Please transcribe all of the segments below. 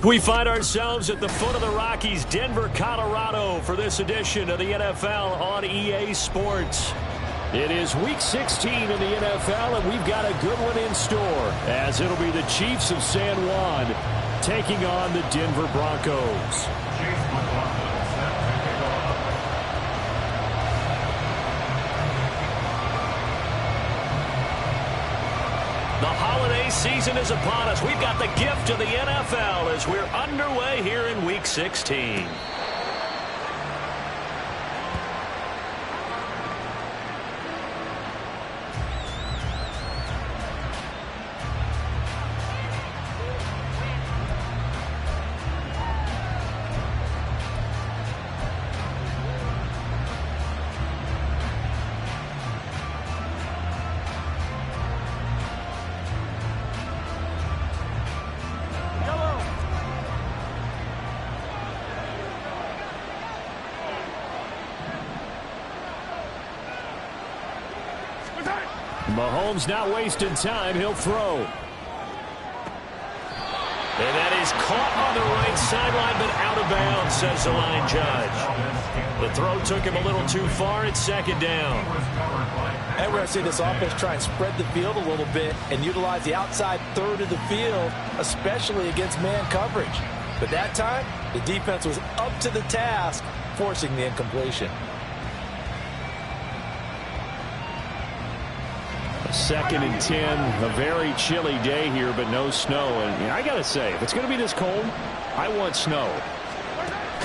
We find ourselves at the foot of the Rockies, Denver, Colorado, for this edition of the NFL on EA Sports. It is Week 16 in the NFL, and we've got a good one in store, as it'll be the Chiefs of San Juan taking on the Denver Broncos. The holiday season is upon us. We've got the gift of the NFL as we're underway here in Week 16. Mahomes not wasting time. He'll throw. And that is caught on the right sideline, but out of bounds, says the line judge. The throw took him a little too far. It's second down. And we're going to see this offense try and spread the field a little bit and utilize the outside third of the field, especially against man coverage. But that time, the defense was up to the task, forcing the incompletion. Second and 10, a very chilly day here, but no snow. And I got to say, if it's going to be this cold, I want snow.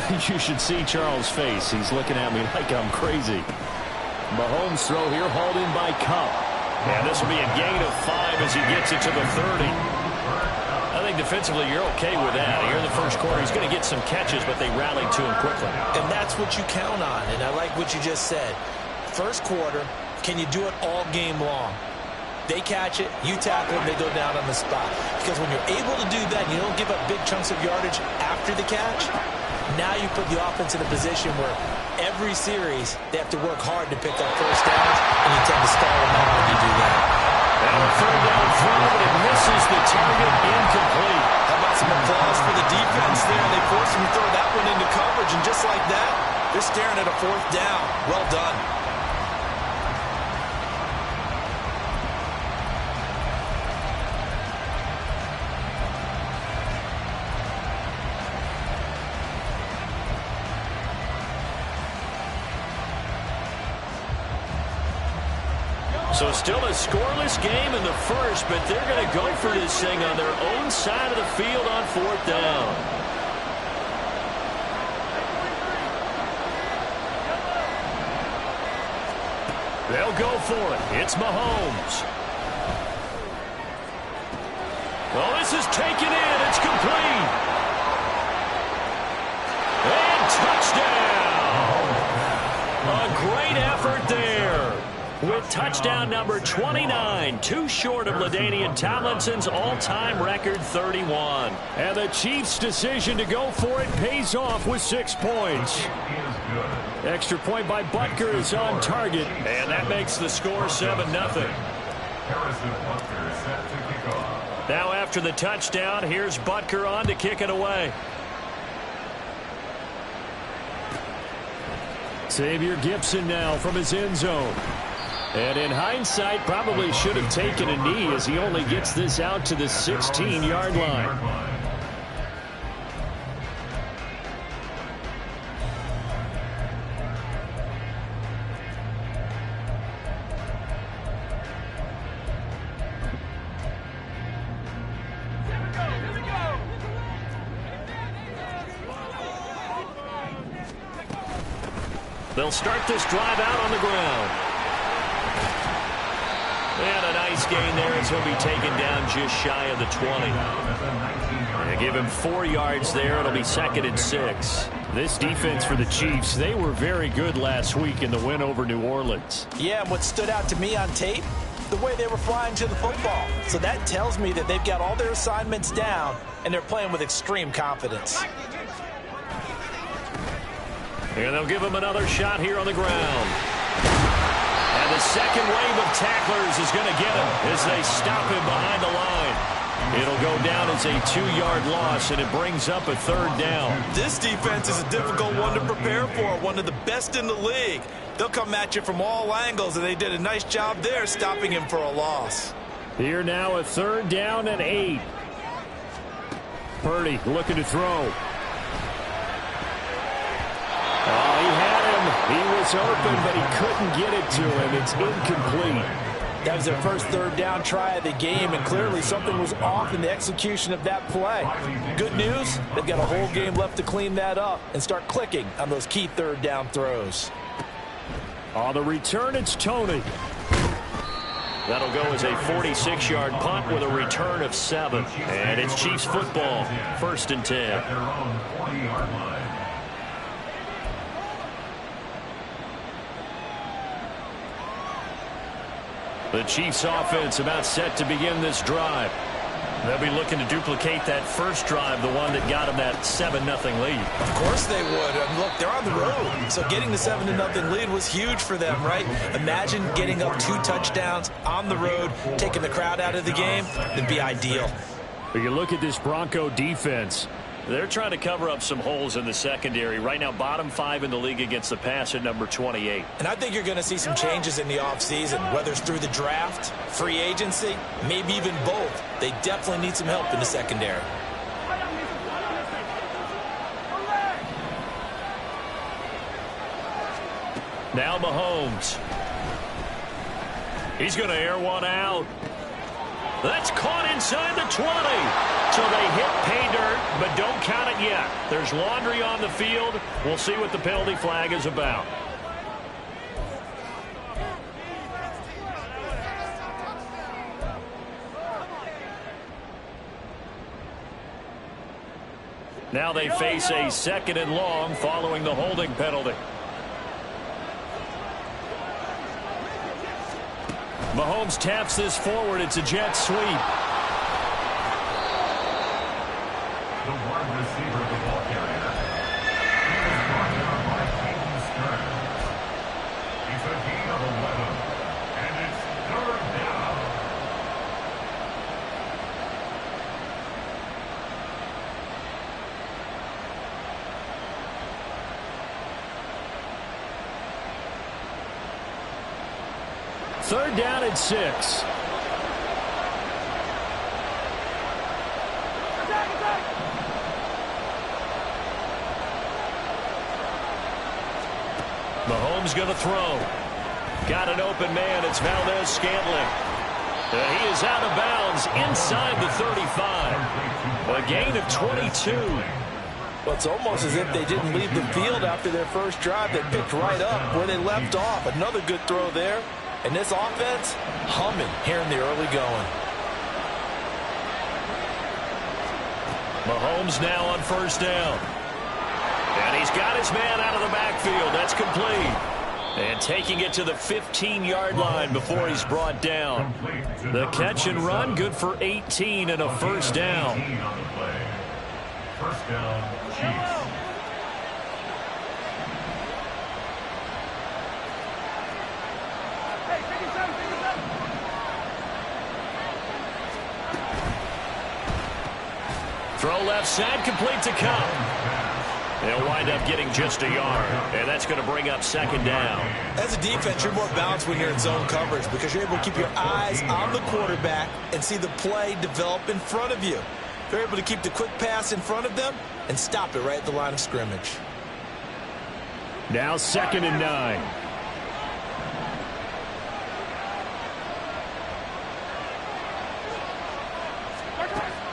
You should see Charles' face. He's looking at me like I'm crazy. Mahomes' throw here, hauled in by Cup. And this will be a gain of 5 as he gets it to the 30. I think defensively you're okay with that. Here in the first quarter, he's going to get some catches, but they rallied to him quickly. And that's what you count on, and I like what you just said. First quarter, can you do it all game long? They catch it, you tackle them, they go down on the spot. Because when you're able to do that, and you don't give up big chunks of yardage after the catch, now you put the offense in a position where every series they have to work hard to pick up first downs, and you tend to stall them out when you do that. And a third down throw, but it misses the target, incomplete. How about some applause for the defense there? They forced him to throw that one into coverage, and just like that, they're staring at a fourth down. Well done. So still a scoreless game in the first, but they're going to go for this thing on their own side of the field on fourth down. They'll go for it. It's Mahomes. Oh, this is taken in. It's complete. And touchdown. A great effort there. With touchdown number 29, too short of LaDainian Tomlinson's all-time record 31. And the Chiefs' decision to go for it pays off with 6 points. Extra point by Butker is on target, and that makes the score 7-0. Now after the touchdown, here's Butker on to kick it away. Xavier Gipson now from his end zone. And in hindsight, probably should have taken a knee as he only gets this out to the 16-yard line. They'll start this drive out on the ground. And a nice gain there as he'll be taken down just shy of the 20. They give him 4 yards there. It'll be second and 6. This defense for the Chiefs, they were very good last week in the win over New Orleans. Yeah, and what stood out to me on tape, the way they were flying to the football. So that tells me that they've got all their assignments down, and they're playing with extreme confidence. And they'll give him another shot here on the ground. And the second wave of tacklers is going to get him as they stop him behind the line. It'll go down as a 2-yard loss, and it brings up a 3rd down. This defense is a difficult one to prepare for, one of the best in the league. They'll come at you from all angles, and they did a nice job there stopping him for a loss. Here now a 3rd down and 8. Purdy looking to throw. Oh, he had him. He was open, but he couldn't get it to him. It's incomplete. That was their first 3rd down try of the game, and clearly something was off in the execution of that play. Good news, they've got a whole game left to clean that up and start clicking on those key 3rd down throws. On the return, it's Tony. That'll go as a 46-yard punt with a return of 7. And it's Chiefs football, 1st and 10. The Chiefs offense about set to begin this drive. They'll be looking to duplicate that first drive, the one that got them that 7-0 lead. Of course they would. Look, they're on the road. So getting the 7-0 lead was huge for them, right? Imagine getting up 2 touchdowns on the road, taking the crowd out of the game. It'd be ideal. But you look at this Bronco defense. They're trying to cover up some holes in the secondary. Right now, bottom 5 in the league against the pass at number 28. And I think you're going to see some changes in the offseason, whether it's through the draft, free agency, maybe even both. They definitely need some help in the secondary. Now Mahomes. He's going to air one out. That's caught inside the 20. So they hit pay dirt, but don't count it yet. There's laundry on the field. We'll see what the penalty flag is about. Now they face a 2nd and long following the holding penalty. Mahomes taps this forward. It's a jet sweep. The wide receiver of the ball carrier. He is brought down by Peyton Stern. He's a gain of 11. And it's 3rd down. Third down and 6. Mahomes going to throw. Got an open man. It's Valdez-Scantling. He is out of bounds inside the 35. A gain of 22. Well, it's almost as if they didn't leave the field after their first drive. They picked right up where they left off. Another good throw there. And this offense, humming here in the early going. Mahomes now on 1st down. And he's got his man out of the backfield. That's complete. And taking it to the 15-yard line before he's brought down. The catch and run, good for 18 and a 1st down. 1st down, Chiefs. Throw left side, complete to Cup. They'll wind up getting just a yard, and that's going to bring up 2nd down. As a defense, you're more balanced when you're in zone coverage because you're able to keep your eyes on the quarterback and see the play develop in front of you. They're able to keep the quick pass in front of them and stop it right at the line of scrimmage. Now 2nd and 9.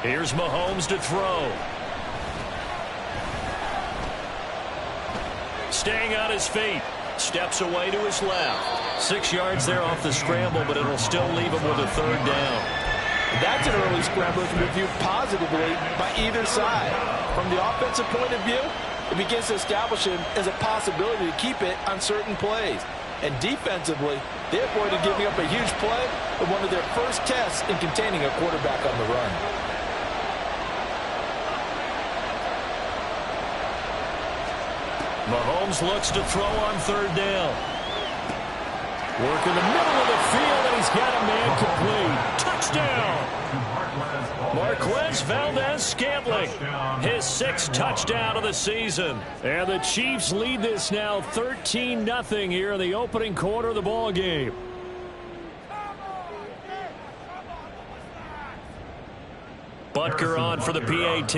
Here's Mahomes to throw. Staying on his feet. Steps away to his left. 6 yards there off the scramble, but it'll still leave him with a 3rd down. That's an early scramble that can be viewed positively by either side. From the offensive point of view, it begins to establish him as a possibility to keep it on certain plays. And defensively, they avoided giving up a huge play in one of their first tests in containing a quarterback on the run. Mahomes looks to throw on 3rd down. Work in the middle of the field, and he's got a man complete. Touchdown! Here's Valdez-Scantling, his 6th touchdown of the season. And the Chiefs lead this now 13-0 here in the opening quarter of the ball game. Butker on for the PAT.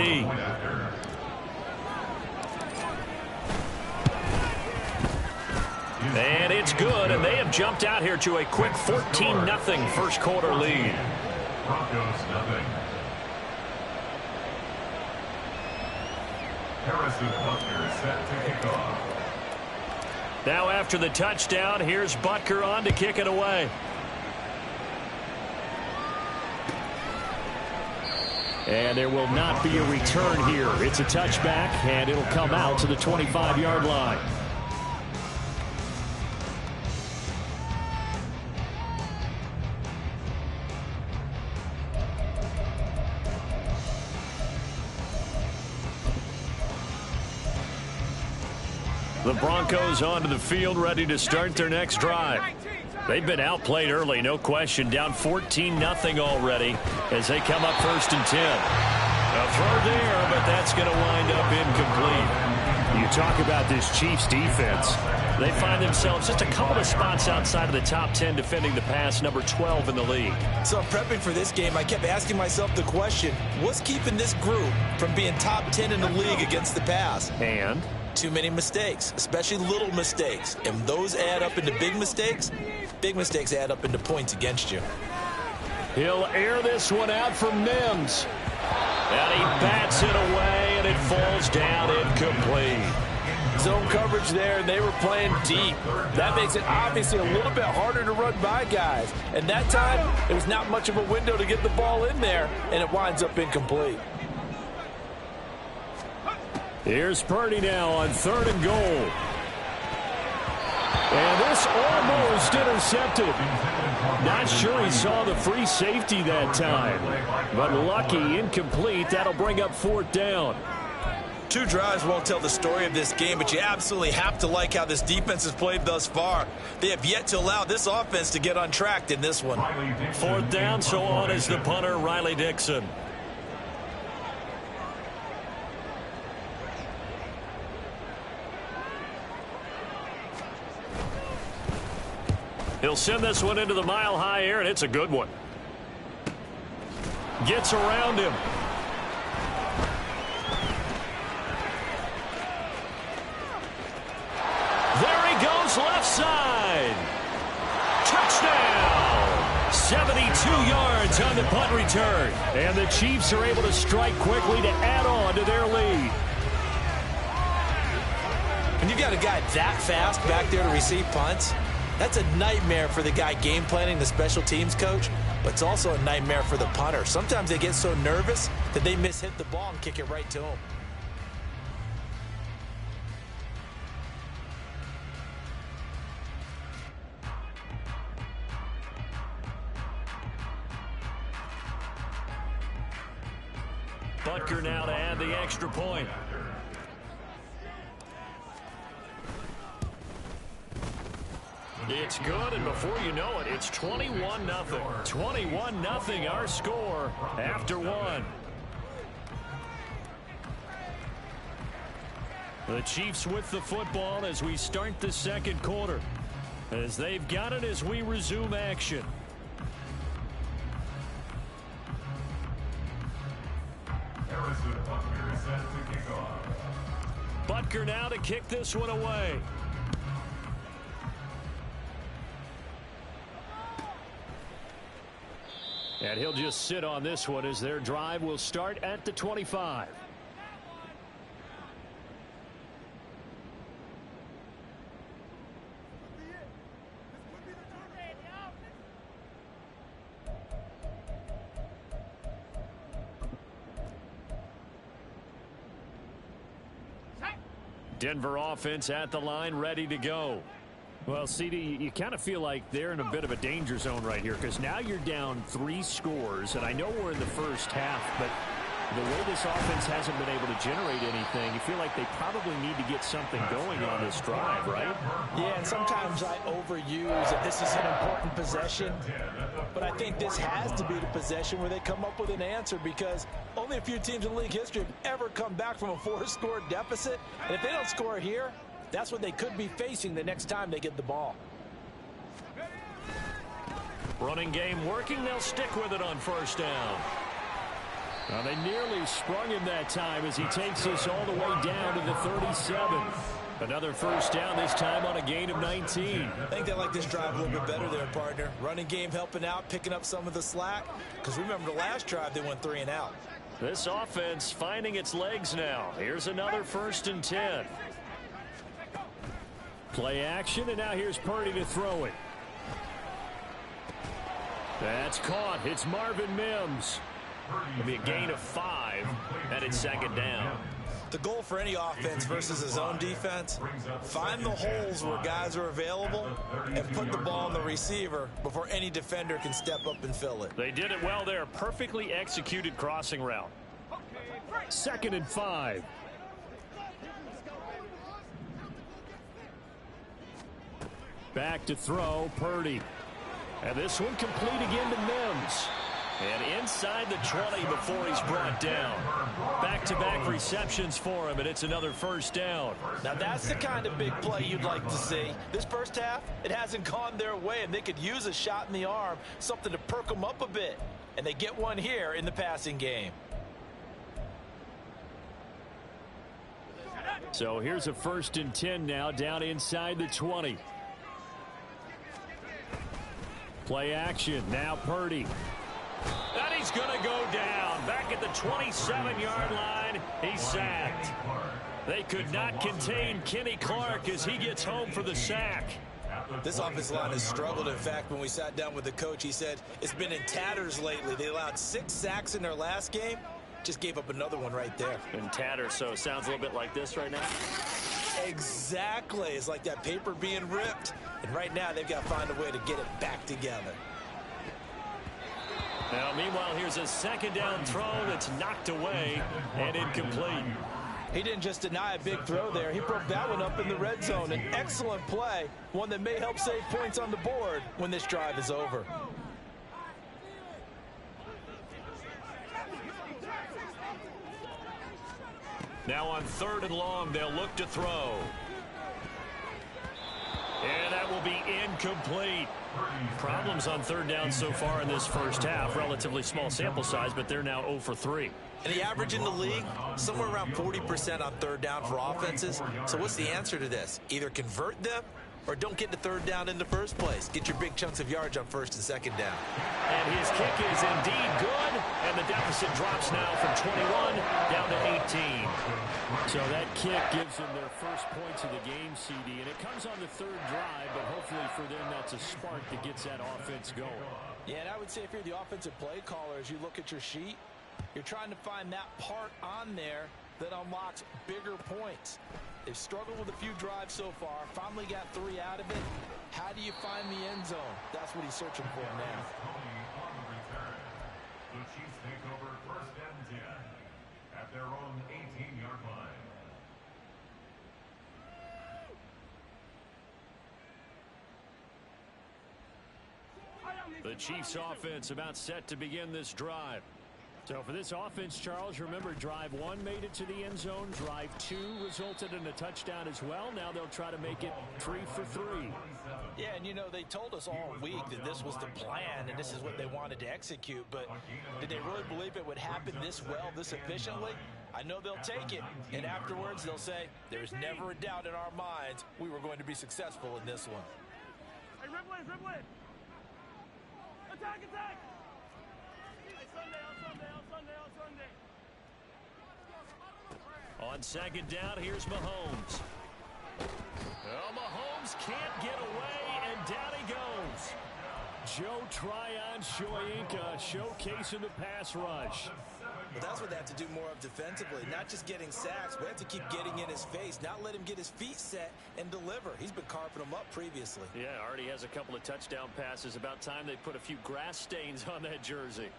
And it's good, and they have jumped out here to a quick 14-0 first quarter lead. Broncos nothing. Harrison Butker set to kick off. Now after the touchdown, here's Butker on to kick it away. And there will not be a return here. It's a touchback, and it'll come out to the 25-yard line. The Broncos onto the field, ready to start their next drive. They've been outplayed early, no question. Down 14-0 already as they come up 1st and 10. A throw there, but that's going to wind up incomplete. You talk about this Chiefs defense. They find themselves just a couple of spots outside of the top 10 defending the pass, number 12 in the league. So prepping for this game, I kept asking myself the question, what's keeping this group from being top 10 in the league against the pass? And too many mistakes, especially little mistakes. And those add up into big mistakes. Big mistakes add up into points against you. He'll air this one out for Mims. And he bats it away, and it falls down incomplete. Zone coverage there, and they were playing deep. That makes it obviously a little bit harder to run by guys. And that time, it was not much of a window to get the ball in there, and it winds up incomplete. Here's Purdy now on 3rd and goal. And this almost intercepted. Not sure he saw the free safety that time. But lucky, incomplete. That'll bring up 4th down. 2 drives won't tell the story of this game, but you absolutely have to like how this defense has played thus far. They have yet to allow this offense to get untracked in this one. 4th down, so on is the punter, Riley Dixon. He'll send this one into the mile-high air, and it's a good one. Gets around him. There he goes, left side. Touchdown! 72 yards on the punt return. And the Chiefs are able to strike quickly to add on to their lead. When you've got a guy that fast back there to receive punts, that's a nightmare for the guy game planning, the special teams coach, but it's also a nightmare for the punter. Sometimes they get so nervous that they mishit the ball and kick it right to him. Butker now to add the extra point. It's good, and before you know it, it's 21-0. 21-0 our score after 1. The Chiefs with the football as we start the 2nd quarter. As they've got it as we resume action. Harrison Butker is set to kick off. Butker now to kick this one away. And he'll just sit on this one as their drive will start at the 25. Denver offense at the line, ready to go. Well, CD, you kind of feel like they're in a bit of a danger zone right here because now you're down 3 scores, and I know we're in the first half, but The way this offense hasn't been able to generate anything, you feel like they probably need to get something going on this drive, right? Yeah, and sometimes I overuse that this is an important possession, but I think this has to be the possession where they come up with an answer, because only a few teams in league history have ever come back from a 4-score deficit, and if they don't score here, that's what they could be facing the next time they get the ball. Running game working. They'll stick with it on first down. Now they nearly sprung him that time as he takes us all the way down to the 37. Another first down, this time on a gain of 19. I think they like this drive a little bit better there, partner. Running game helping out, picking up some of the slack. Because remember the last drive, they went 3 and out. This offense finding its legs now. Here's another 1st and 10. Play action, and now here's Purdy to throw it. That's caught. It's Marvin Mims. It'll be a gain of 5, and it's 2nd down. The goal for any offense versus a zone defense, find the holes where guys are available and put the ball on the receiver before any defender can step up and fill it. They did it well there. Perfectly executed crossing route. 2nd and 5. Back to throw, Purdy. And this one complete again to Mims. And inside the 20 before he's brought down. Back-to-back receptions for him, and it's another first down. Now that's the kind of big play you'd like to see. This first half, it hasn't gone their way, and they could use a shot in the arm, something to perk them up a bit. And they get one here in the passing game. So here's a 1st and 10 now, down inside the 20. Play action, now Purdy. And he's going to go down. Back at the 27-yard line, he's sacked. They could not contain Kenny Clark as he gets home for the sack. This offensive line has struggled. In fact, when we sat down with the coach, he said it's been in tatters lately. They allowed 6 sacks in their last game. Just gave up another one right there. In tatters, so it sounds a little bit like this right now. Exactly. It's like that paper being ripped. And right now, they've got to find a way to get it back together. Now, meanwhile, here's a 2nd down throw that's knocked away and incomplete. He didn't just deny a big throw there. He broke that one up in the red zone. An excellent play, one that may help save points on the board when this drive is over. Now on 3rd and long, they'll look to throw. And that will be incomplete. Problems on 3rd down so far in this first half. Relatively small sample size, but they're now 0 for 3. And the average in the league, somewhere around 40% on 3rd down for offenses. So what's the answer to this? Either convert them or don't get the 3rd down in the first place. Get your big chunks of yards on 1st and 2nd down. And his kick is indeed good. And the deficit drops now from 21 down to 18. So that kick gives them their first points of the game, CD. And it comes on the 3rd drive, but hopefully for them that's a spark that gets that offense going. Yeah, and I would say if you're the offensive play caller, as you look at your sheet, you're trying to find that part on there that unlocks bigger points. They've struggled with a few drives so far, finally got 3 out of it. How do you find the end zone? That's what he's searching for now. The Chiefs take over 1st and 10 at their own 18-yard line. The Chiefs offense about set to begin this drive. So for this offense, Charles, remember drive 1 made it to the end zone. Drive 2 resulted in a touchdown as well. Now they'll try to make it 3 for 3. Yeah, and you know, they told us all week that this was the plan and this is what they wanted to execute. But did they really believe it would happen this well, this efficiently? I know they'll take it. And afterwards, they'll say, there's never a doubt in our minds we were going to be successful in this one. Hey, Ripley! Attack! On 2nd down, here's Mahomes. Well, Mahomes can't get away, and down he goes. Joe Tryon-Shoyinka showcasing the pass rush. Well, that's what they have to do more of defensively. Not just getting sacks, but have to keep getting in his face, not let him get his feet set and deliver. He's been carping them up previously. Yeah, already has a couple of touchdown passes. About time they put a few grass stains on that jersey.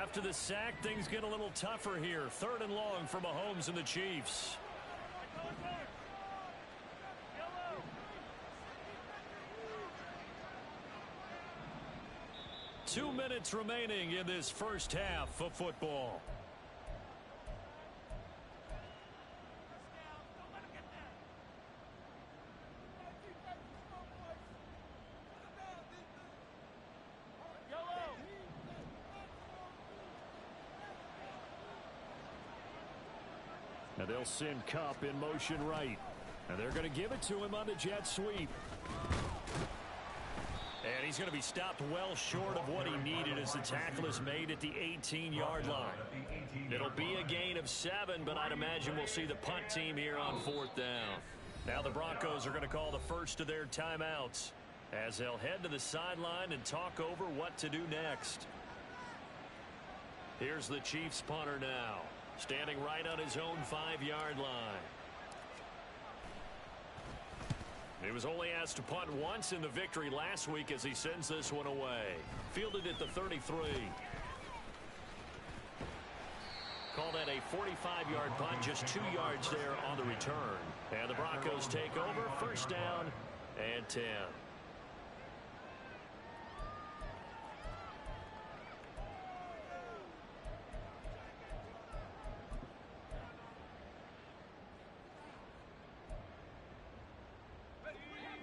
after the sack, things get a little tougher here. 3rd and long for Mahomes and the Chiefs. 2 minutes remaining in this first half of football. Now they'll send Kupp in motion right. And they're going to give it to him on the jet sweep. And he's going to be stopped well short of what he needed as the tackle is made at the 18-yard line. It'll be a gain of 7, but I'd imagine we'll see the punt team here on 4th down. Now the Broncos are going to call the first of their timeouts as they'll head to the sideline and talk over what to do next. Here's the Chiefs punter now, standing right on his own 5-yard line. He was only asked to punt once in the victory last week as he sends this one away. Fielded at the 33. Call that a 45-yard punt, just 2 yards there on the return. And the Broncos take over, 1st down and 10.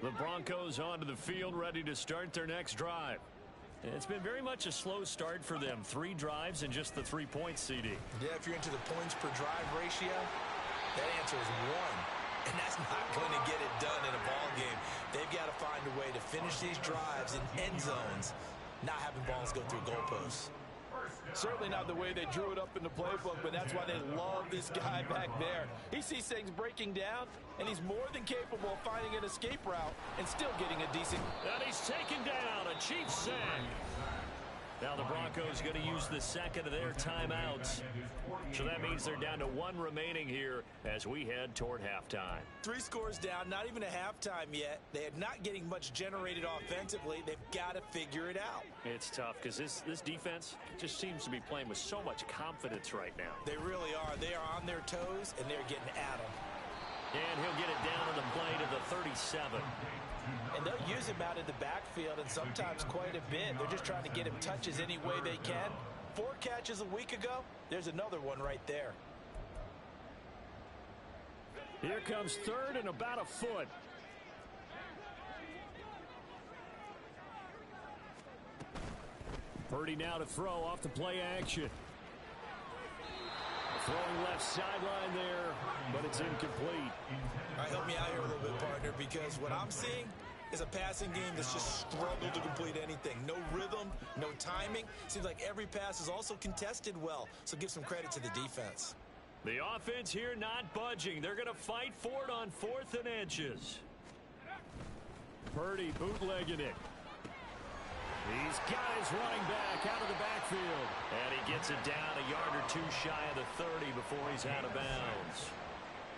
The Broncos onto the field, ready to start their next drive. It's been very much a slow start for them. 3 drives and just the 3 points, CD. Yeah, if you're into the points per drive ratio, that answer is 1. And that's not going to get it done in a ball game. They've got to find a way to finish these drives in end zones, not having balls go through goalposts. Certainly not the way they drew it up in the playbook, but that's why they love this guy back there. He sees things breaking down, and he's more than capable of finding an escape route and still getting a decent... And he's taken down, a Chiefs sack. Now the Broncos going to use the second of their timeouts. So that means they're down to 1 remaining here as we head toward halftime. 3 scores down, not even a halftime yet. They are not getting much generated offensively. They've got to figure it out. It's tough because this defense just seems to be playing with so much confidence right now. They really are. They are on their toes, and they're getting at them. And he'll get it down on the play to the 37. And they'll use him out in the backfield, and sometimes quite a bit. They're just trying to get him touches any way they can. 4 catches a week ago. There's another one right there. Here comes 3rd and about a foot. Purdy now to throw off the play action. Throwing left sideline there, but it's incomplete. All right, help me out here a little bit, partner, because what I'm seeing is a passing game that's just struggled to complete anything. No rhythm, no timing. Seems like every pass is also contested well, so give some credit to the defense. The offense here not budging. They're going to fight for it on 4th and inches. Purdy bootlegging it. He's got his running back out of the backfield. And he gets it down a yard or 2 shy of the 30 before he's out of bounds.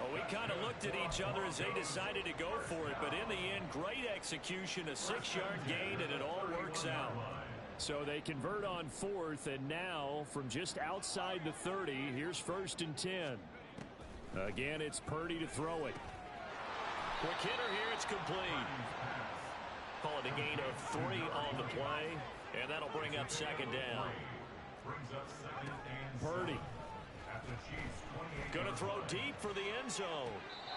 Well, we kind of looked at each other as they decided to go for it, but in the end, great execution, a 6-yard gain, and it all works out. So they convert on 4th, and now from just outside the 30, here's 1st and 10. Again, it's Purdy to throw it. Quick hitter here, it's complete. Call it a gain of 3 on the play, and that'll bring up 2nd down. Purdy going to throw deep for the end zone.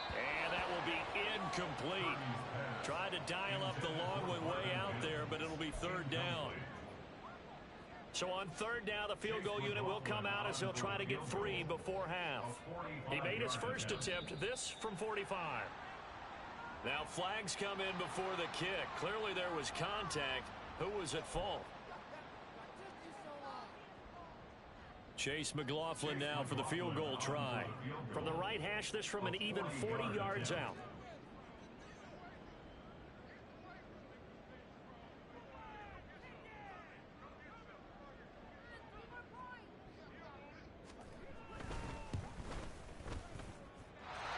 And that will be incomplete. Tried to dial up the long way out there, but it'll be 3rd down. So on 3rd down, the field goal unit will come out as he'll try to get 3 before half. He made his first attempt, this from 45. Now flags come in before the kick. Clearly there was contact. Who was at fault? Chase McLaughlin now for the field goal try. From the right hash, this from an even 40 yards out.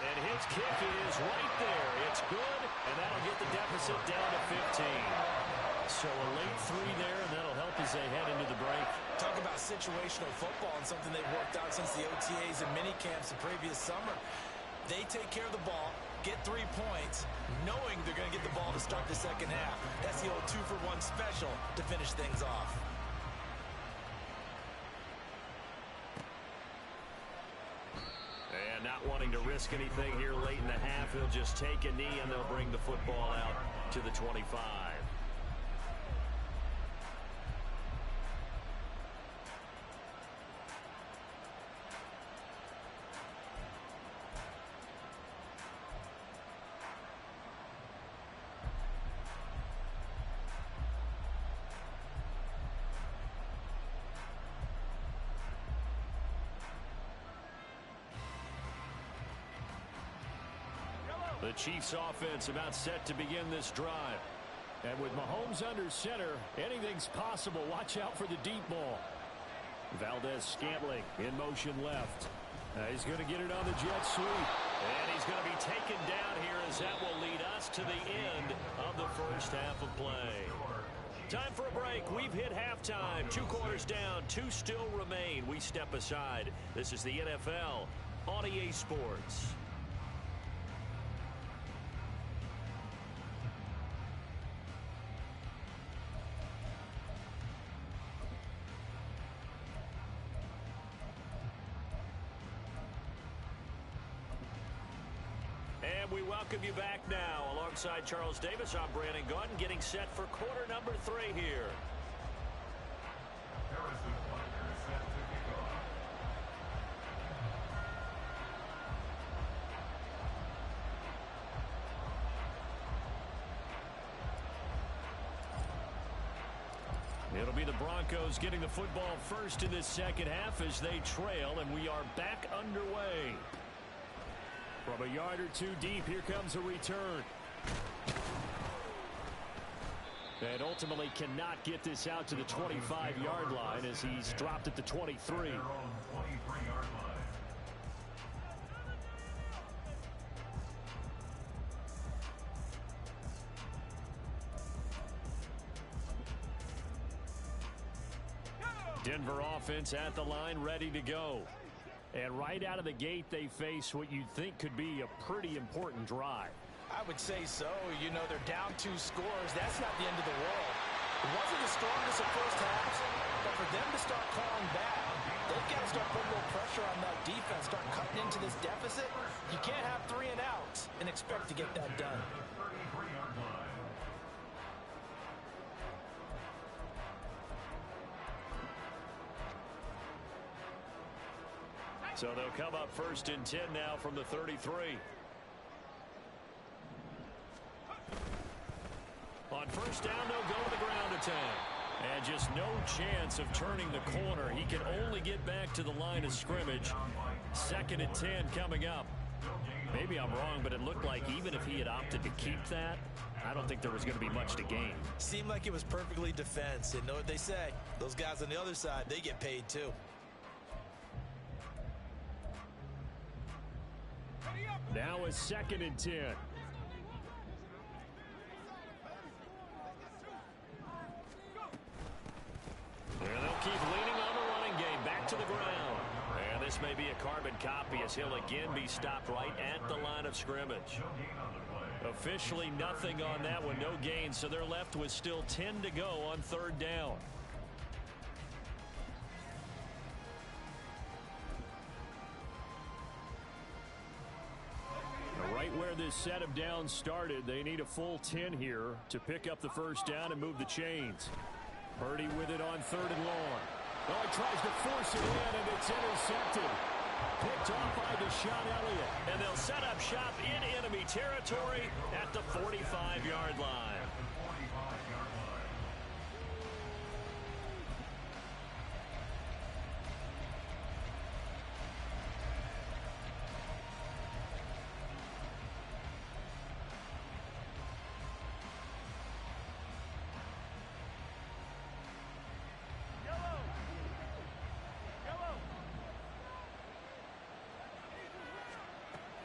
And his kick is right there. It's good, and that'll get the deficit down to 15. So a late 3 there, and that'll help as they head into the break. Talk about situational football and something they've worked out since the OTAs and mini camps the previous summer. They take care of the ball, get 3 points, knowing they're going to get the ball to start the second half. That's the old 2-for-1 special to finish things off. And not wanting to risk anything here late in the half, he'll just take a knee, and they'll bring the football out to the 25. The Chiefs offense about set to begin this drive. And with Mahomes under center, anything's possible. Watch out for the deep ball. Valdez-Scantling in motion left. He's going to get it on the jet sweep. And he's going to be taken down here as that will lead us to the end of the first half of play. Time for a break. We've hit halftime. 2 quarters down. 2 still remain. We step aside. This is the NFL on EA Sports. And we welcome you back now. Alongside Charles Davis, I'm Brandon Gaudin, getting set for quarter number 3 here. Harrison Butker set to kick off. It'll be the Broncos getting the football first in this second half as they trail, and we are back underway. From a yard or 2 deep, here comes a return. And ultimately cannot get this out to the 25-yard line as he's dropped at the 23. Their own 23-yard line. Denver offense at the line, ready to go. And right out of the gate, they face what you'd think could be a pretty important drive. I would say so. You know, they're down 2 scores. That's not the end of the world. It wasn't the strongest of first halves, but for them to start calling back, they've got to start putting a little pressure on that defense, start cutting into this deficit. You can't have 3 and outs and expect to get that done. 33-yard line. So they'll come up first and 10 now from the 33. On first down, they'll go to the ground attack. And just no chance of turning the corner. He can only get back to the line of scrimmage. 2nd and 10 coming up. Maybe I'm wrong, but it looked like even if he had opted to keep that, I don't think there was going to be much to gain. Seemed like it was perfectly defense. And know what they say? Those guys on the other side, they get paid too. Now a 2nd and 10. And they'll keep leaning on the running game. Back to the ground. And this may be a carbon copy as he'll again be stopped right at the line of scrimmage. Officially nothing on that one. No gain. So they're left with still 10 to go on 3rd down. Right where this set of downs started, they need a full 10 here to pick up the first down and move the chains. Purdy with it on 3rd and long. Oh, he tries to force it in, and it's intercepted. Picked off by Deshaun Elliott. And they'll set up shop in enemy territory at the 45-yard line.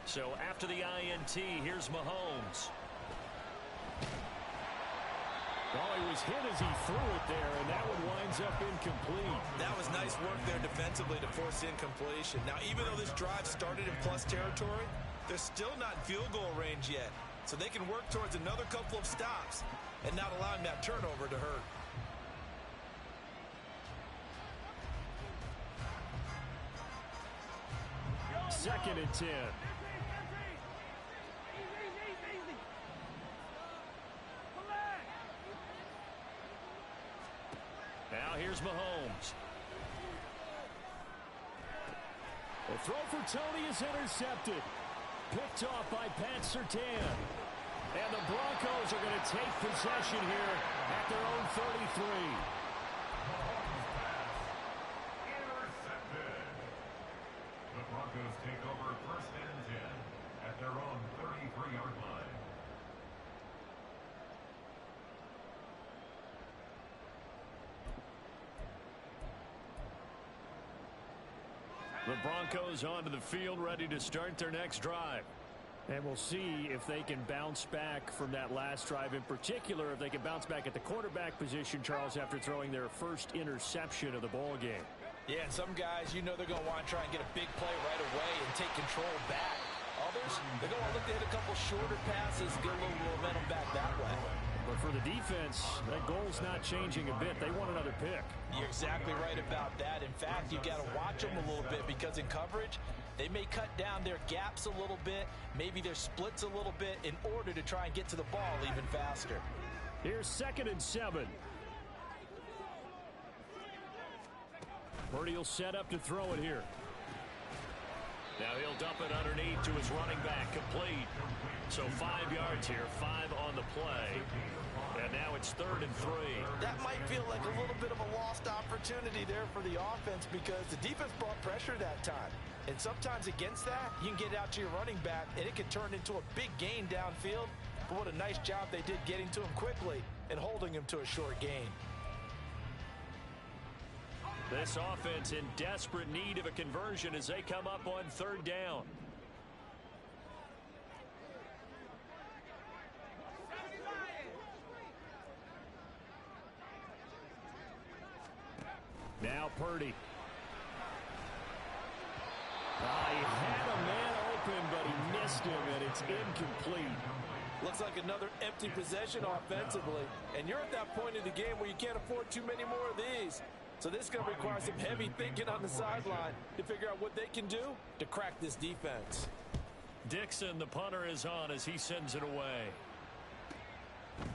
So after the INT, here's Mahomes. Oh, he was hit as he threw it there, and that one winds up incomplete. That was nice work there defensively to force incompletion. Now, even though this drive started in plus territory, they're still not in field goal range yet. So they can work towards another couple of stops and not allowing that turnover to hurt. Second and 10. Now here's Mahomes. The throw for Tony is intercepted. Picked off by Pat Surtain. And the Broncos are going to take possession here at their own 33. Intercepted. The Broncos take over first and 10 at their own 33-yard line. The Broncos onto the field, ready to start their next drive. And we'll see if they can bounce back from that last drive, in particular, if they can bounce back at the quarterback position, Charles, after throwing their first interception of the ball game. Yeah, and some guys, you know they're going to want to try and get a big play right away and take control back. Others, they're going to look to hit a couple shorter passes, get a little momentum back that way. But for the defense, that goal's not changing a bit. They want another pick. You're exactly right about that. In fact, you've got to watch them a little bit because in coverage, they may cut down their gaps a little bit, maybe their splits a little bit in order to try and get to the ball even faster. Here's 2nd and 7. Purdy will set up to throw it here. Now he'll dump it underneath to his running back, complete. So 5 yards here, 5 on the play. And now it's 3rd and 3. That might feel like a little bit of a lost opportunity there for the offense because the defense brought pressure that time. And sometimes against that, you can get out to your running back, and it can turn into a big gain downfield. But what a nice job they did getting to him quickly and holding him to a short gain. This offense in desperate need of a conversion as they come up on 3rd down. Now Purdy. He had a man open, but he missed him, and it's incomplete. Looks like another empty possession offensively. And you're at that point in the game where you can't afford too many more of these. So this is going to require some heavy thinking on the sideline to figure out what they can do to crack this defense. Dixon, the punter, is on as he sends it away.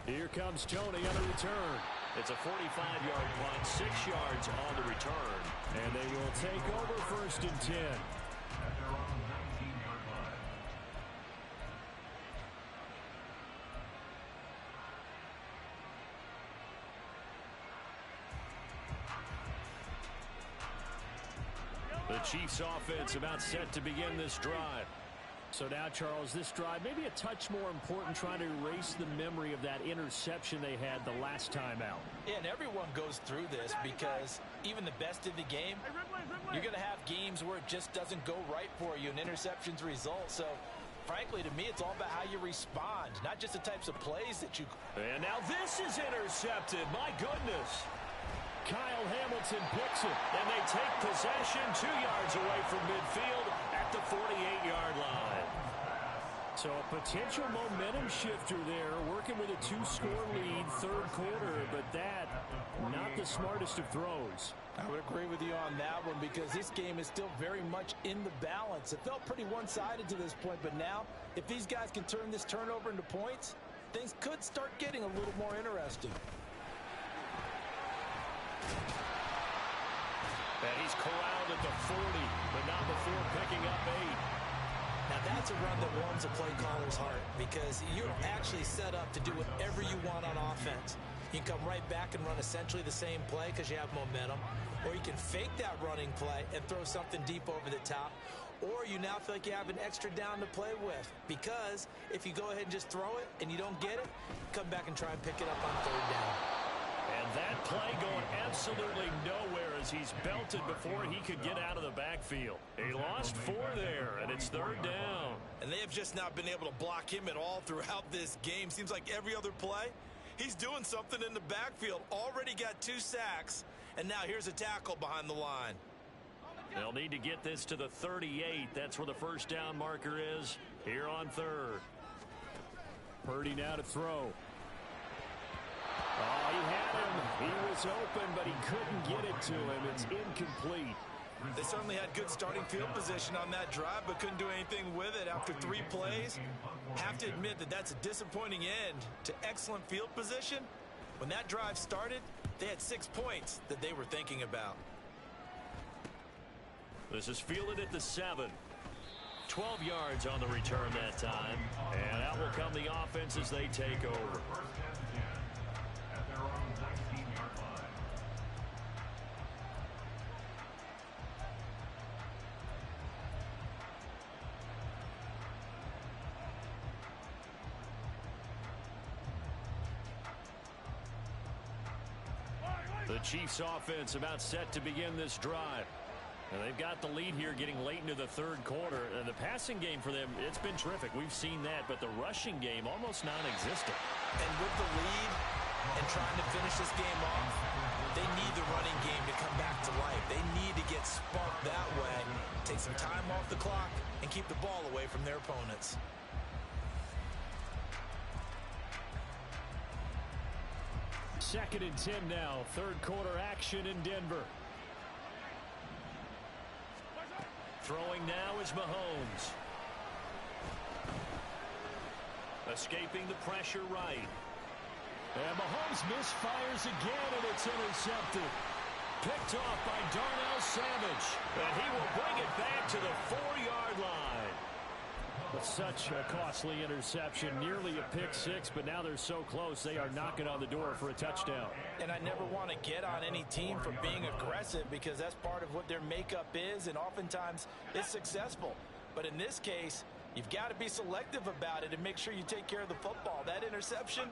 Here comes Tony on the return. It's a 45-yard punt, 6 yards on the return. And they will take over 1st and 10. At their own 19-yard line. The Chiefs offense about set to begin this drive. So now, Charles, this drive maybe a touch more important, trying to erase the memory of that interception they had the last time out. Yeah, and everyone goes through this because even the best in the game, you're going to have games where it just doesn't go right for you and interceptions result. So, frankly, to me, it's all about how you respond, not just the types of plays that you... And now this is intercepted. My goodness. Kyle Hamilton picks it, and they take possession 2 yards away from midfield at the 48-yard line. So a potential momentum shifter there, working with a 2-score lead, 3rd quarter, but that, not the smartest of throws. I would agree with you on that one because this game is still very much in the balance. It felt pretty one-sided to this point, but now, if these guys can turn this turnover into points, things could start getting a little more interesting. And he's corralled at the 40, but not before picking up 8. Now that's a run that warms a play caller's heart because you're actually set up to do whatever you want on offense. You can come right back and run essentially the same play because you have momentum, or you can fake that running play and throw something deep over the top, or you now feel like you have an extra down to play with because if you go ahead and just throw it and you don't get it, come back and try and pick it up on 3rd down. And that play going absolutely nowhere as he's belted before he could get out of the backfield. He lost 4 there, and it's 3rd down. And they have just not been able to block him at all throughout this game. Seems like every other play, He's doing something in the backfield. Already got 2 sacks, and now here's a tackle behind the line. They'll need to get this to the 38. That's where the first down marker is here on 3rd. Purdy now to throw. Oh, he had him. He was open, but he couldn't get it to him. It's incomplete. They certainly had good starting field position on that drive, but couldn't do anything with it after 3 plays. Have to admit that that's a disappointing end to excellent field position. When that drive started, they had 6 points that they were thinking about. This is fielded at the 7. 12 yards on the return that time. And out will come the offense as they take over. First and 10 at their own 19-yard line. The Chiefs offense about set to begin this drive. And they've got the lead here getting late into the 3rd quarter. And the passing game for them, it's been terrific. We've seen that, but the rushing game almost non-existent. And with the lead and trying to finish this game off, they need the running game to come back to life. They need to get sparked that way, take some time off the clock, and keep the ball away from their opponents. Second and 10 now. 3rd quarter action in Denver. Throwing now is Mahomes. Escaping the pressure right. And Mahomes misfires again, and it's intercepted. Picked off by Darnell Savage. And he will bring it back to the 4-yard line. But such a costly interception, nearly a pick 6, but now they're so close they are knocking on the door for a touchdown. And I never want to get on any team for being aggressive because that's part of what their makeup is, and oftentimes it's successful. But in this case, you've got to be selective about it and make sure you take care of the football. That interception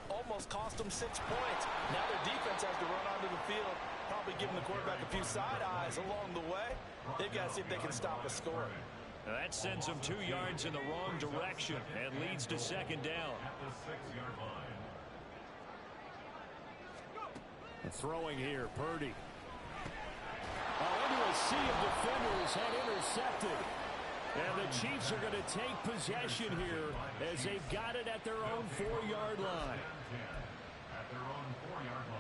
almost cost them 6 points. Now their defense has to run onto the field, probably giving the quarterback a few side eyes along the way. They've got to see if they can stop a score. Now that sends them 2 yards in the wrong direction and leads to 2nd down. At the 6-yard line. Throwing here, Purdy. Into a sea of defenders and intercepted. And the Chiefs are going to take possession here as they've got it at their own 4-yard line. At their own 4-yard line.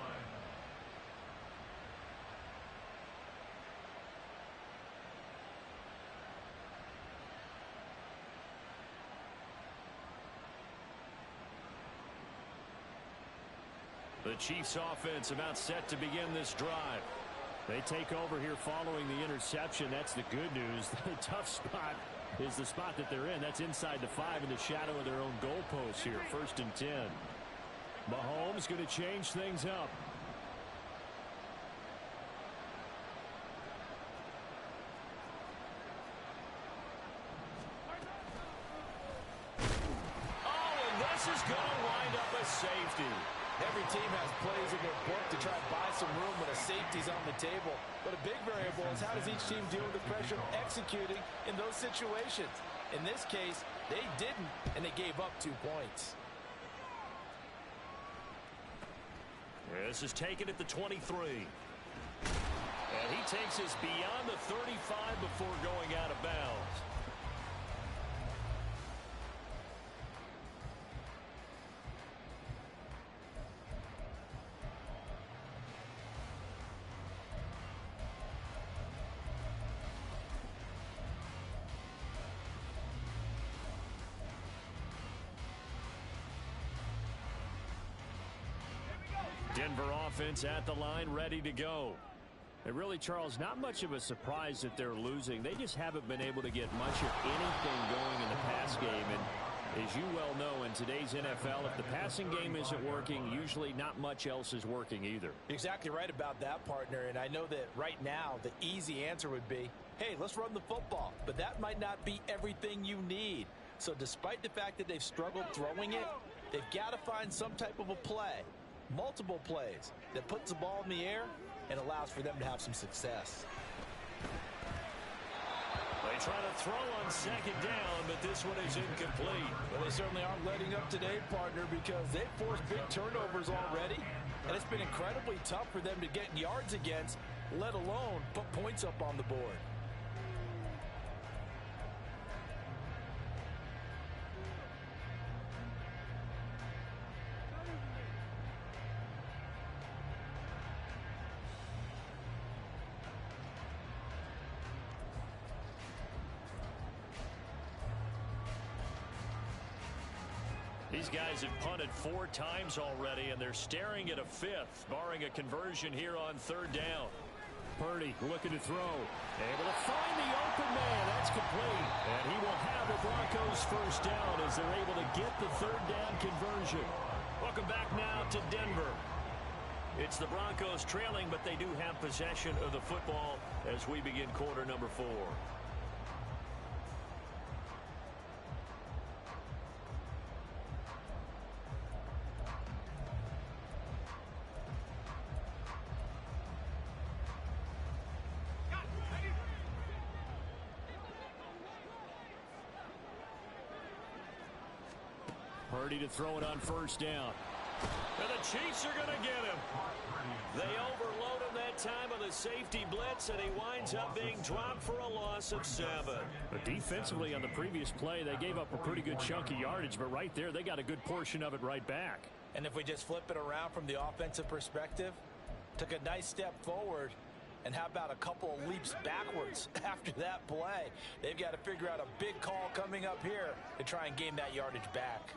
The Chiefs offense about set to begin this drive. They take over here following the interception. That's the good news. The tough spot is the spot that they're in. That's inside the 5 in the shadow of their own goalpost here. 1st and 10. Mahomes going to change things up. Oh, and this is going to wind up a safety. Every team has plays in their book to try and buy some room when a safety's on the table. But a big variable is how does each team deal with the pressure of executing in those situations. In this case, they didn't, and they gave up 2 points. This is taken at the 23. And he takes us beyond the 35 before going out of bounds. Denver offense at the line, ready to go. And really, Charles, not much of a surprise that they're losing. They just haven't been able to get much of anything going in the pass game. And as you well know, in today's NFL, if the passing game isn't working, usually not much else is working either. Exactly right about that, partner. And I know that right now the easy answer would be, hey, let's run the football. But that might not be everything you need. So despite the fact that they've struggled throwing it, they've got to find some type of a play. Multiple plays that puts the ball in the air and allows for them to have some success. They try to throw on second down, but this one is incomplete. Well, they certainly aren't letting up today, partner, because they've forced big turnovers already, and it's been incredibly tough for them to get yards against, let alone put points up on the board. These guys have punted 4 times already, and they're staring at a 5th, barring a conversion here on 3rd down. Purdy looking to throw. Able to find the open man. That's complete. And he will have the Broncos first down as they're able to get the 3rd down conversion. Welcome back now to Denver. It's the Broncos trailing, but they do have possession of the football as we begin quarter number 4. Purdy to throw it on 1st down. And the Chiefs are going to get him. They overload him that time with a safety blitz, and he winds up being dropped for a loss of 7. But defensively on the previous play, they gave up a pretty good chunk of yardage, but right there, they got a good portion of it right back. And if we just flip it around from the offensive perspective, took a nice step forward, and how about a couple of leaps backwards after that play? They've got to figure out a big call coming up here to try and gain that yardage back.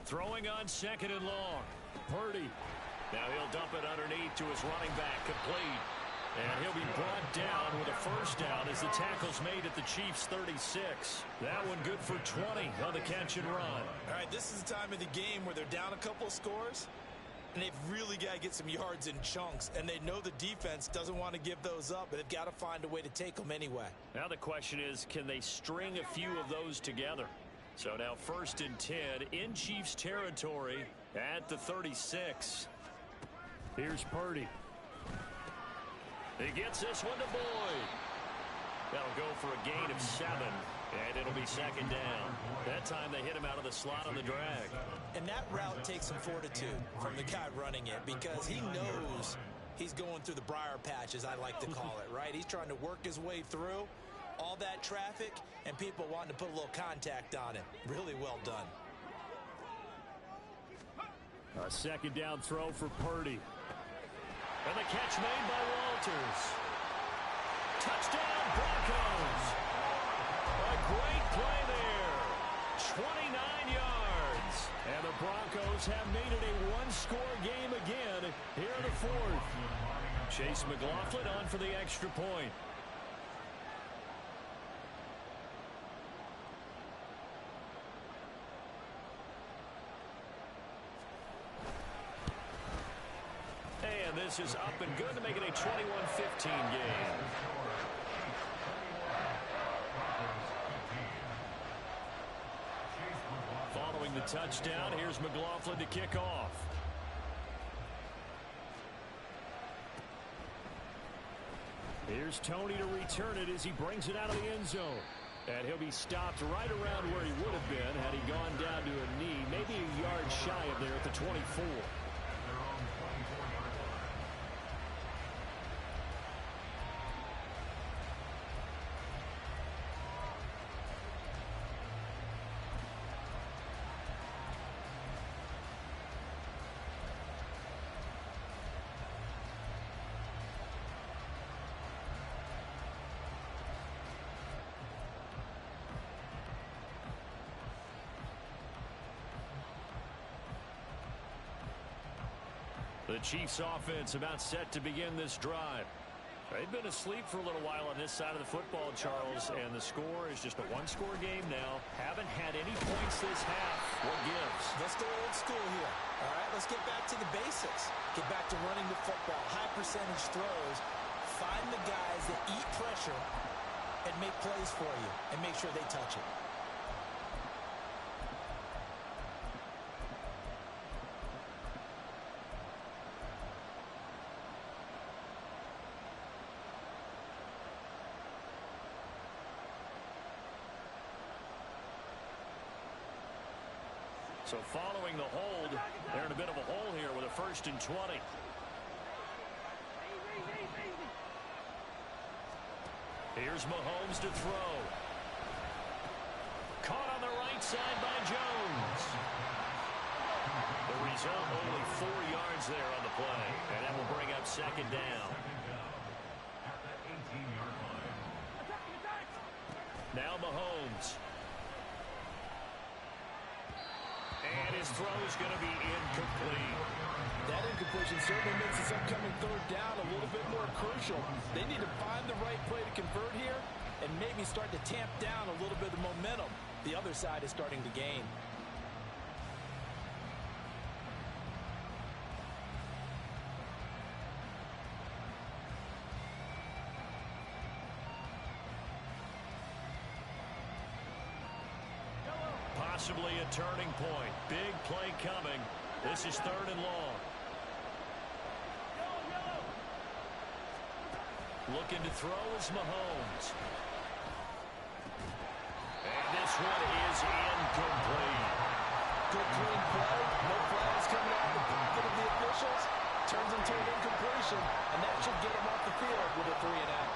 Throwing on 2nd and long. Purdy. Now he'll dump it underneath to his running back, complete. And he'll be brought down with a 1st down as the tackle's made at the Chiefs' 36. That one good for 20 on the catch and run. All right, this is the time of the game where they're down a couple of scores, and they've really got to get some yards in chunks, and they know the defense doesn't want to give those up, but they've got to find a way to take them anyway. Now the question is, can they string a few of those together? So now 1st and 10 in Chiefs territory at the 36. Here's Purdy. He gets this one to Boyd. That'll go for a gain of 7, and it'll be 2nd down. That time they hit him out of the slot on the drag. And that route takes some fortitude from the guy running it, because he knows he's going through the briar patch, as I like to call it, right? He's trying to work his way through all that traffic and people wanting to put a little contact on it. Really well done. A 2nd down throw for Purdy. And the catch made by Walters. Touchdown, Broncos. A great play there. 29 yards. And the Broncos have made it a 1-score game again here in the 4th. Chase McLaughlin on for the extra point. And this is up and good to make it a 21-15 game. Following the touchdown, here's McLaughlin to kick off. Here's Tony to return it as he brings it out of the end zone. And he'll be stopped right around where he would have been had he gone down to a knee, maybe a yard shy of there at the 24. The Chiefs offense about set to begin this drive. They've been asleep for a little while on this side of the football, Charles, and the score is just a 1-score game now. Haven't had any points this half. What gives? Let's go old school here. All right, let's get back to the basics. Get back to running the football, high percentage throws. Find the guys that eat pressure and make plays for you and make sure they touch it. So following the hold, they're in a bit of a hole here with a 1st and 20. Here's Mahomes to throw. Caught on the right side by Jones. The result, only 4 yards there on the play. And that will bring up 2nd down. At the 18-yard line. Now Mahomes. And his throw is going to be incomplete. That incompletion certainly makes this upcoming 3rd down a little bit more crucial. They need to find the right play to convert here and maybe start to tamp down a little bit of momentum the other side is starting to gain. Possibly a turning point. Big play coming. This is 3rd and long. Looking to throw is Mahomes. And this one is incomplete. Good clean play. No flags coming out of the pocket of the officials. Turns into an incompletion, and that should get him off the field with a 3-and-out.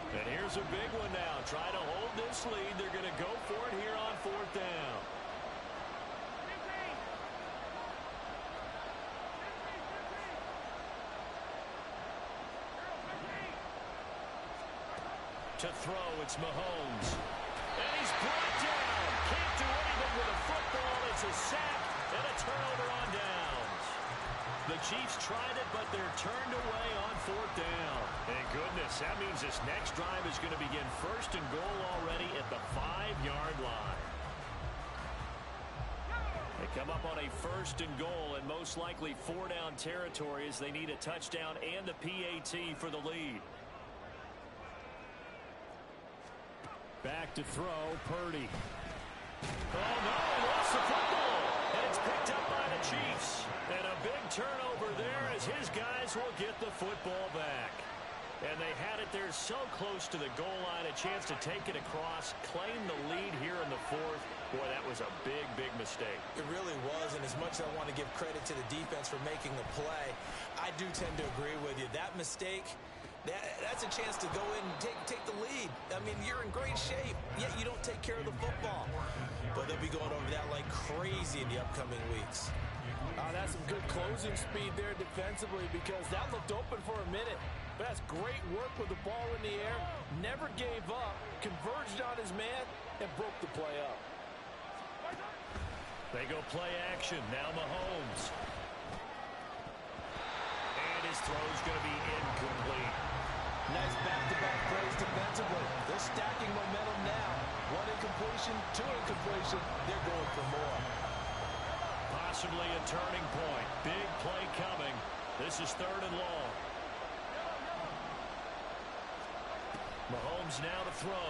And here's a big one now. Try to hold this lead. They're going to go for it here on 4th down. To throw, it's Mahomes. And he's brought down. Can't do anything with a football. It's a sack and a turnover on downs. The Chiefs tried it, but they're turned away on 4th down. And goodness, that means this next drive is going to begin 1st and goal already at the 5-yard line. They come up on a 1st and goal and most likely 4-down territory as they need a touchdown and the PAT for the lead. Back to throw, Purdy. Oh, no, he lost the football. And it's picked up by the Chiefs. And a big turnover there as his guys will get the football back. And they had it there so close to the goal line, a chance to take it across, claim the lead here in the 4th. Boy, that was a big, big mistake. It really was, and as much as I want to give credit to the defense for making the play, I do tend to agree with you. That mistake, that's a chance to go in and take the lead. I mean, you're in great shape, yet you don't take care of the football. But they'll be going over that like crazy in the upcoming weeks. That's some good closing speed there defensively because that looked open for a minute. But that's great work with the ball in the air. Never gave up, converged on his man, and broke the play up. They go play action. Now Mahomes. And his throw's going to be incomplete. Nice back-to-back plays defensively. They're stacking momentum now. 1 incompletion, 2 incompletion. They're going for more. Possibly a turning point. Big play coming. This is 3rd and long. Mahomes now to throw.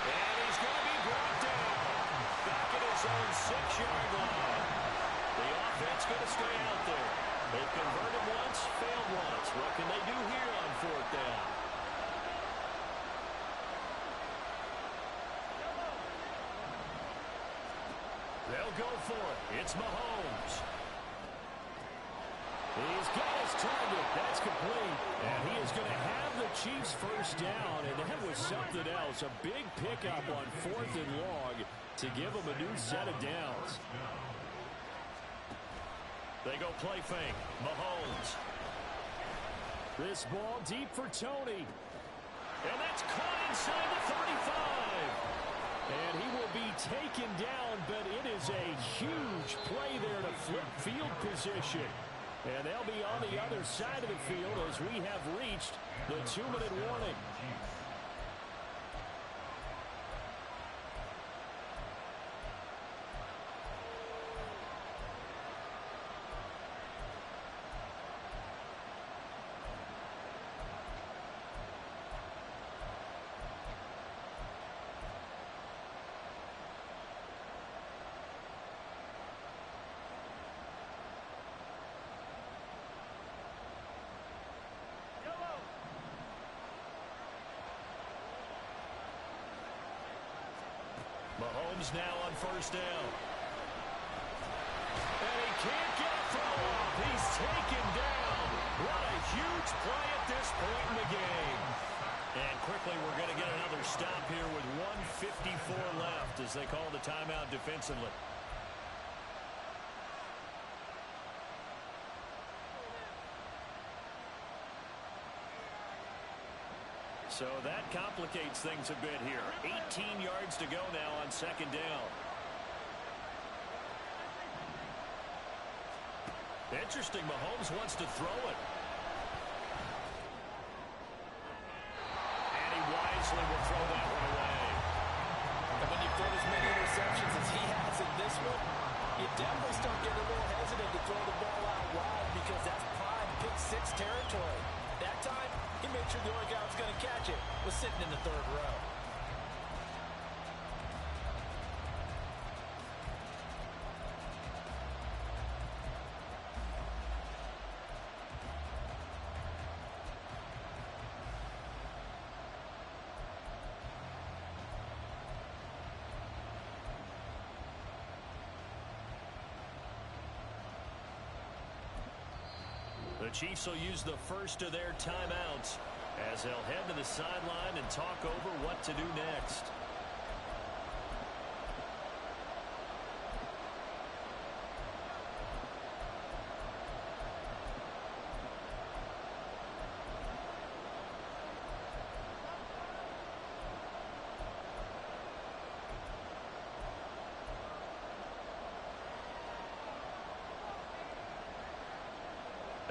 And he's going to be brought down. Back at his own 6-yard line. The offense going to stay out there. They've converted once, failed once. What can they do here on 4th down? They'll go for it. It's Mahomes. He's got his target. That's complete. And he is going to have the Chiefs 1st down. And that was something else. A big pickup on 4th and long to give them a new set of downs. They go play fake. Mahomes. This ball deep for Tony. And that's caught inside the 35. And he will be taken down, but it is a huge play there to flip field position. And they'll be on the other side of the field as we have reached the 2-minute warning. Mahomes now on first down. And he can't get a throw off. He's taken down. What a huge play at this point in the game. And quickly we're going to get another stop here with 1:54 left as they call the timeout defensively. So that complicates things a bit here. 18 yards to go now on second down. Interesting, Mahomes wants to throw it. And he wisely will throw that one away. And when you throw as many interceptions as he has in this one, you definitely start getting a little hesitant to throw the ball out wide because that's prime pick six territory. That time, he made sure the only guy who was going to catch it was sitting in the third row. The Chiefs will use the first of their timeouts as they'll head to the sideline and talk over what to do next.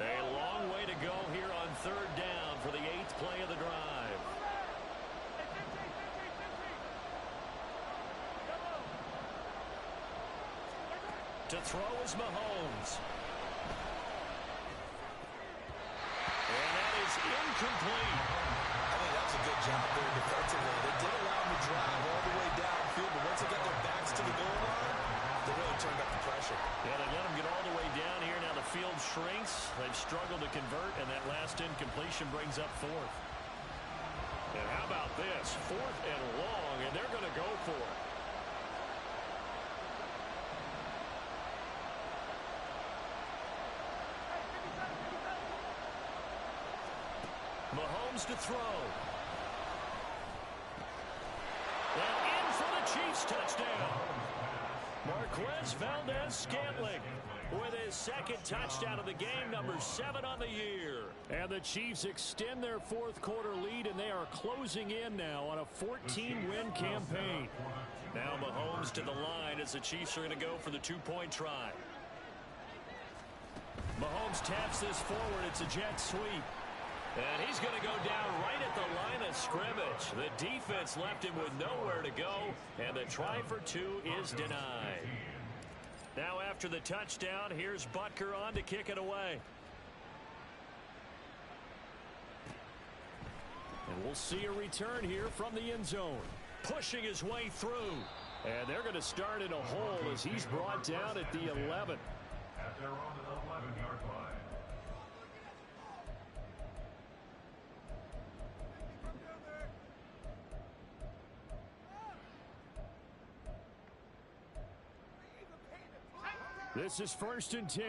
A long way to go here on third down for the 8th play of the drive. To throw is Mahomes. And that is incomplete. I think that was a good job there defensively. They did allow him to drive all the way downfield, but once they got their backs to the goal line, they really turned up the pressure. Yeah, they let him get all the way down here. Now the field shrinks. They've struggled to convert, and that last incompletion brings up fourth. And how about this? 4th and long, and they're going to go for it. Mahomes to throw. And in for the Chiefs touchdown. Marquez Valdez-Scantling with his second touchdown of the game, number 7 on the year. And the Chiefs extend their fourth quarter lead, and they are closing in now on a 14-win campaign. Now Mahomes to the line as the Chiefs are going to go for the 2-point try. Mahomes taps this forward. It's a jet sweep. And he's going to go down right at the line of scrimmage. The defense left him with nowhere to go, and the try for 2 is denied. Now after the touchdown, here's Butker on to kick it away. And we'll see a return here from the end zone. Pushing his way through. And they're going to start in a hole as he's brought down at the 11. At their own 11-yard line. This is 1st and 10.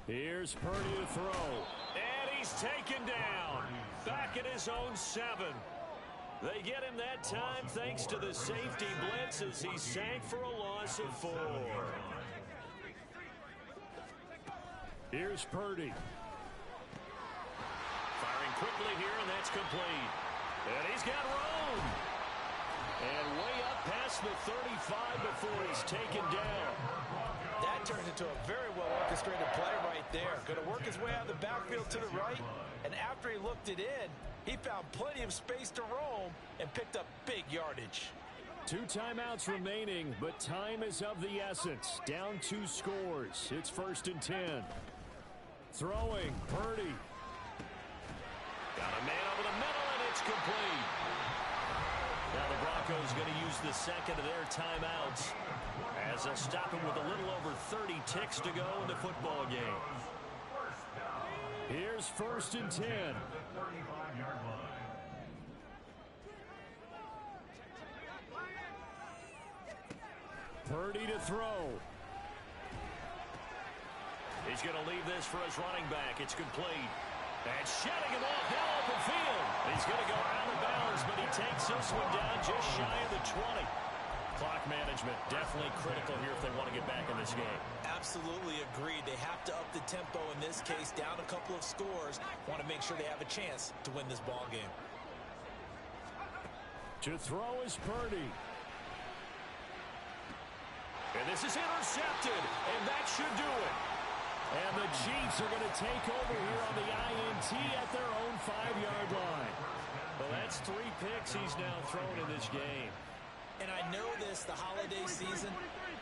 Here's Purdy to throw. And he's taken down. Back at his own 7. They get him that time thanks to the safety blitz as he sank for a loss of 4. Here's Purdy. Firing quickly here, and that's complete. And he's got room. And way up past the 35 before he's taken down. That turned into a very well-orchestrated play right there. Going to work his way out of the backfield to the right, and after he looked it in, he found plenty of space to roam and picked up big yardage. 2 timeouts remaining, but time is of the essence. Down 2 scores. It's 1st and 10. Throwing, Purdy. Got a man over the middle, and it's complete. Now the Broncos going to use the second of their timeouts as they'll stop him with a little over 30 ticks to go in the football game. Here's 1st and 10. Purdy to throw. He's going to leave this for his running back. It's complete. And shedding him off now open field. He's going to go out of bounds, but he takes this one down just shy of the 20. Clock management definitely critical here if they want to get back in this game. Absolutely agreed. They have to up the tempo in this case, down a couple of scores. Want to make sure they have a chance to win this ball game. To throw is Purdy. And this is intercepted, and that should do it. And the Chiefs are going to take over here on the INT at their own 5-yard line. Well, that's 3 picks he's now thrown in this game. And I know this, the holiday season,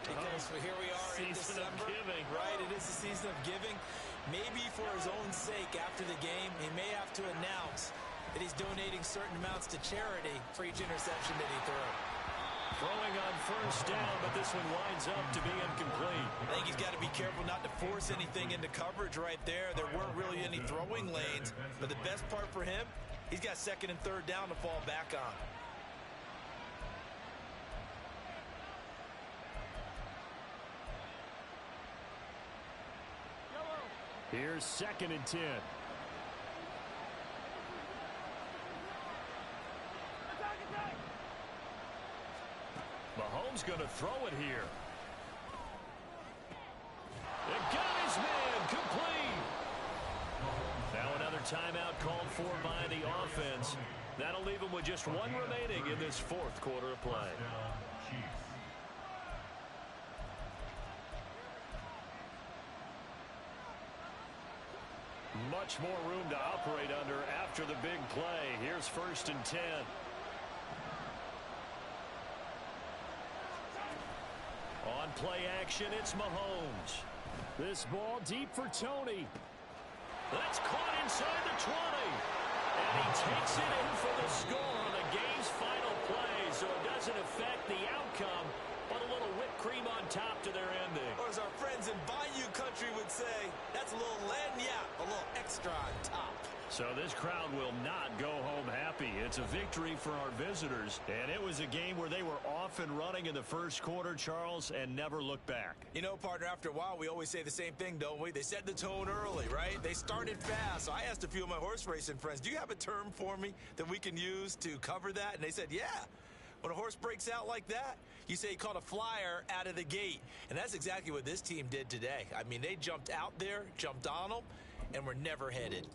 because here we are in December. Giving. Right, it is the season of giving. Maybe for his own sake after the game, he may have to announce that he's donating certain amounts to charity for each interception that he threw. Throwing on first down, but this one winds up to be incomplete. I think he's got to be careful not to force anything into coverage right there. There weren't really any throwing lanes, but the best part for him, he's got 2nd and 3rd down to fall back on. Here's 2nd and 10. Mahomes going to throw it here. It got his man complete. Now another timeout called for by the offense. That'll leave him with just 1 remaining in this 4th quarter of play. Much more room to operate under after the big play. Here's 1st and 10. On play action, it's Mahomes. This ball deep for Tony. That's caught inside the 20. And he takes it in for the score on the game's final play, so it doesn't affect the outcome, but a little whipped cream on top to their ending. Or as our friends in Bayou country would say, that's a little lagniappe, a little extra on top. So this crowd will not go home happy. It's a victory for our visitors, and it was a game where they were off and running in the 1st quarter, Charles, and never looked back. You know, partner, after a while, we always say the same thing, don't we? They set the tone early, right? They started fast. So I asked a few of my horse racing friends, do you have a term for me that we can use to cover that? And they said, yeah. When a horse breaks out like that, you say he caught a flyer out of the gate. And that's exactly what this team did today. I mean, they jumped out there, jumped on them, and were never headed.